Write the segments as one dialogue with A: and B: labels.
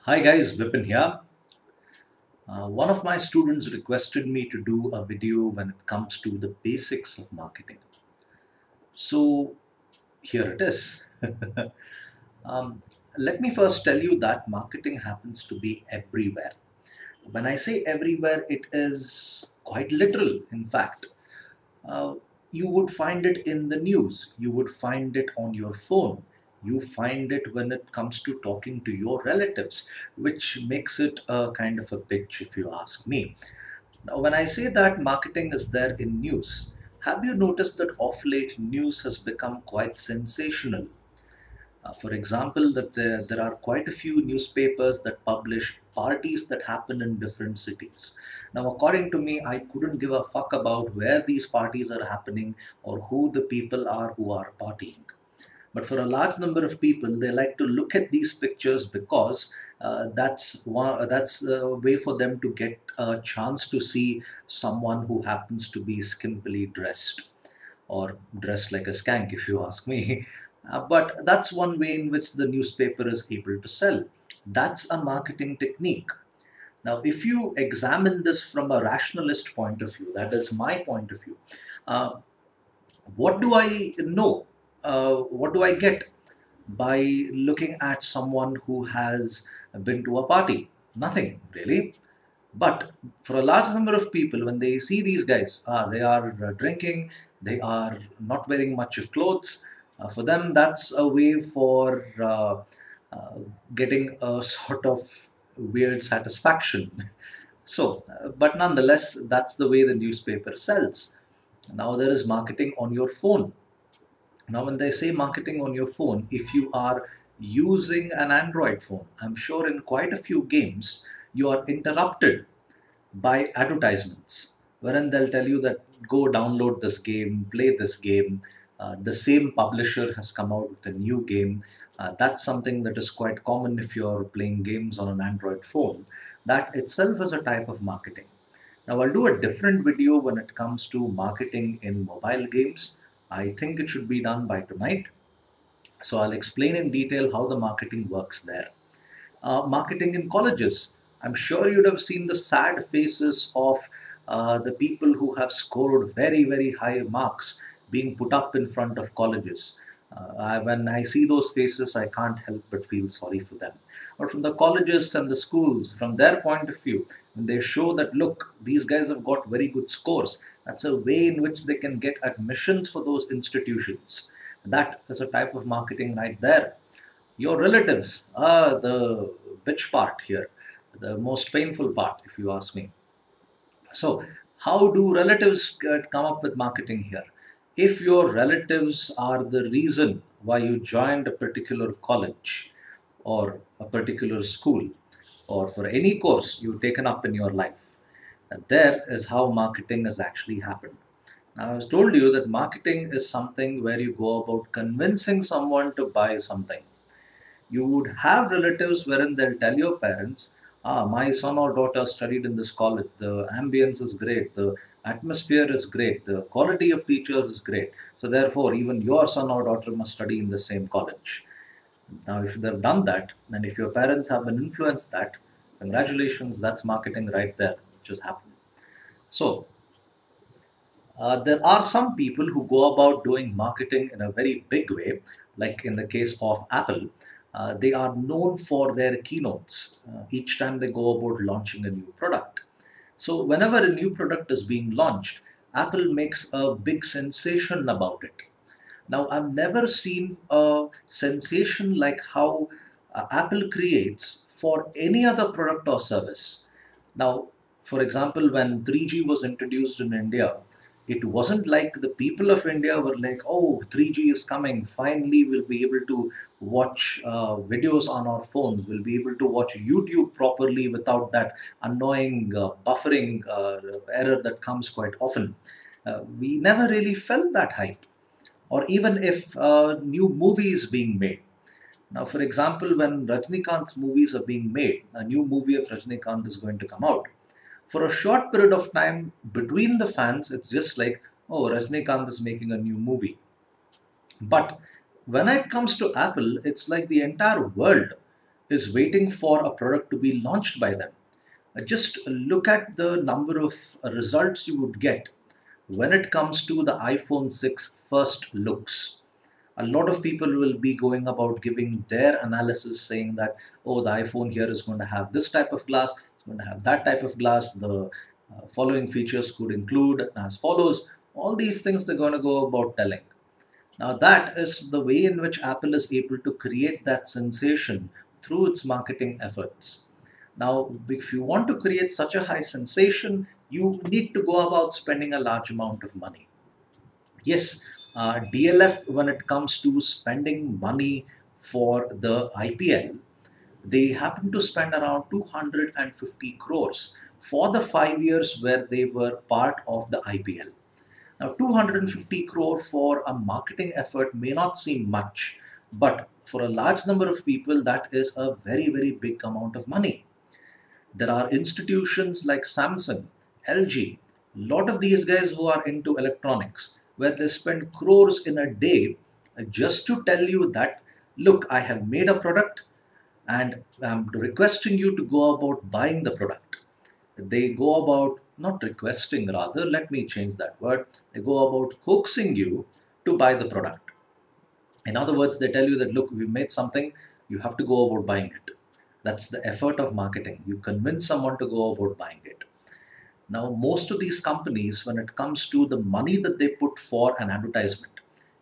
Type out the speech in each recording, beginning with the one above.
A: Hi guys, Vipin here. One of my students requested me to do a video when it comes to the basics of marketing. So here it is. um, Let me first tell you that marketing happens to be everywhere. When I say everywhere, it is quite literal, in fact. Uh, you would find it in the news, you would find it on your phone, you find it when it comes to talking to your relatives, which makes it a kind of a bitch, if you ask me. Now, when I say that marketing is there in news, have you noticed that of late news has become quite sensational? For example, that there are quite a few newspapers that publish parties that happen in different cities. Now, according to me, I couldn't give a fuck about where these parties are happening or who the people are who are partying. But for a large number of people, they like to look at these pictures because that's a way for them to get a chance to see someone who happens to be skimpily dressed or dressed like a skank, if you ask me. But that's one way in which the newspaper is able to sell. That's a marketing technique. Now, if you examine this from a rationalist point of view, that is my point of view, uh, what do I know? What do I get by looking at someone who has been to a party? Nothing, really. But for a large number of people, when they see these guys, they are drinking, they are not wearing much of clothes. For them, that's a way for uh, getting a sort of weird satisfaction. So, but nonetheless, that's the way the newspaper sells. Now there is marketing on your phone. Now, when they say marketing on your phone, if you are using an Android phone, I'm sure in quite a few games you are interrupted by advertisements, wherein they'll tell you that go download this game, play this game. The same publisher has come out with a new game. That's something that is quite common if you're playing games on an Android phone. That itself is a type of marketing. Now, I'll do a different video when it comes to marketing in mobile games. I think it should be done by tonight. So, I'll explain in detail how the marketing works there. Marketing in colleges. I'm sure you'd have seen the sad faces of the people who have scored very, very high marks being put up in front of colleges. When I see those faces, I can't help but feel sorry for them. But from the colleges and the schools, from their point of view, when they show that, look, these guys have got very good scores, that's a way in which they can get admissions for those institutions. That is a type of marketing right there. Your relatives are the bitch part here, the most painful part, if you ask me. So, how do relatives come up with marketing here? If your relatives are the reason why you joined a particular college or a particular school or for any course you've taken up in your life, there is how marketing has actually happened. Now, I was told you that marketing is something where you go about convincing someone to buy something. You would have relatives wherein they'll tell your parents, my son or daughter studied in this college, the ambience is great, the atmosphere is great, the quality of teachers is great. So therefore, even your son or daughter must study in the same college. Now, if they've done that, then if your parents have been influenced that, congratulations, that's marketing right there, which has happened. So, there are some people who go about doing marketing in a very big way, like in the case of Apple. They are known for their keynotes each time they go about launching a new product. So, whenever a new product is being launched, Apple makes a big sensation about it. Now, I've never seen a sensation like how Apple creates for any other product or service. Now, for example, when 3G was introduced in India, it wasn't like the people of India were like, oh, 3G is coming. Finally, we'll be able to watch videos on our phones. We'll be able to watch YouTube properly without that annoying buffering error that comes quite often. We never really felt that hype. Or even if new movies being made. Now, for example, when Rajnikant's movies are being made, a new movie of Rajnikant is going to come out. For a short period of time between the fans, it's just like, oh, Rajnikant is making a new movie. But when it comes to Apple, it's like the entire world. is waiting for a product to be launched by them. Just look at the number of results you would get when it comes to the iPhone 6 first looks. A lot of people will be going about giving their analysis saying that, oh, the iPhone here is going to have this type of glass, it's going to have that type of glass, the following features could include as follows. All these things they're going to go about telling. Now, that is the way in which Apple is able to create that sensation through its marketing efforts. Now, if you want to create such a high sensation, you need to go about spending a large amount of money. Yes, DLF, when it comes to spending money for the IPL, they happen to spend around 250 crores for the 5 years where they were part of the IPL. Now, 250 crore for a marketing effort may not seem much, but for a large number of people, that is a very, very big amount of money. There are institutions like Samsung, LG, a lot of these guys who are into electronics, where they spend crores in a day just to tell you that, look, I have made a product and I'm requesting you to go about buying the product. They go about not requesting, rather, let me change that word. They go about coaxing you to buy the product. In other words, they tell you that, look, we made something, you have to go about buying it. That's the effort of marketing. You convince someone to go about buying it. Now, most of these companies, when it comes to the money that they put for an advertisement,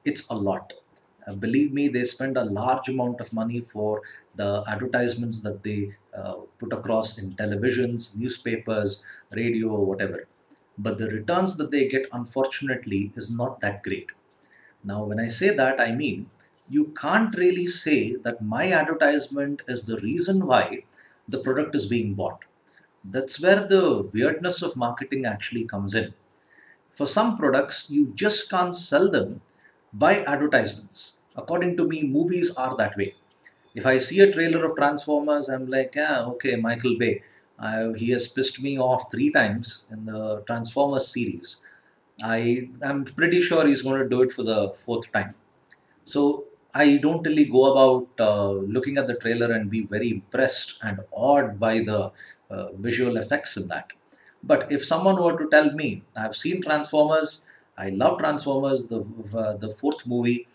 A: it's a lot. Believe me, they spend a large amount of money for the advertisements that they put across in televisions, newspapers, radio, or whatever. But the returns that they get, unfortunately, is not that great. Now, when I say that, I mean you can't really say that my advertisement is the reason why the product is being bought. That's where the weirdness of marketing actually comes in. For some products, you just can't sell them by advertisements. According to me, movies are that way. If I see a trailer of Transformers, I'm like, yeah, okay, Michael Bay. He has pissed me off 3 times in the Transformers series. I am pretty sure he's going to do it for the 4th time. So I don't really go about looking at the trailer and be very impressed and awed by the visual effects in that. But if someone were to tell me, I've seen Transformers, I love Transformers, the 4th movie,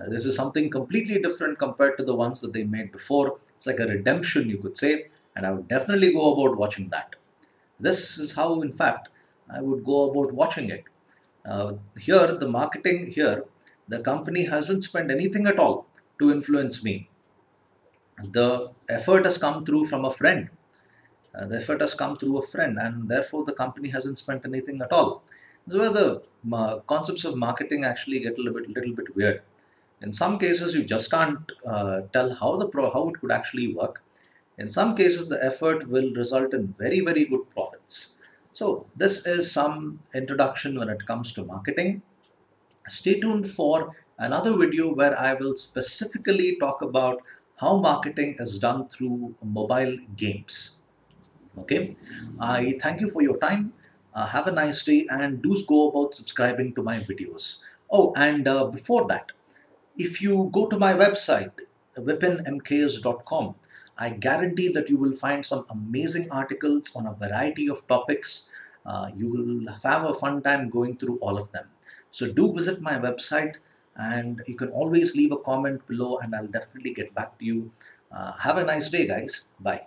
A: this is something completely different compared to the ones that they made before. It's like a redemption, you could say, and I would definitely go about watching that. This is how, in fact, I would go about watching it. Here, the marketing here, the company hasn't spent anything at all to influence me. The effort has come through from a friend. The effort has come through a friend, and therefore the company hasn't spent anything at all. This is where the concepts of marketing actually get a little bit weird. In some cases, you just can't tell how it could actually work. In some cases, the effort will result in very, very good profits. So this is some introduction when it comes to marketing. Stay tuned for another video where I will specifically talk about how marketing is done through mobile games. Okay, I thank you for your time. Have a nice day, and do go about subscribing to my videos. Oh, and before that, if you go to my website, vipinmks.com, I guarantee that you will find some amazing articles on a variety of topics. You will have a fun time going through all of them. So do visit my website, and you can always leave a comment below and I'll definitely get back to you. Have a nice day, guys. Bye.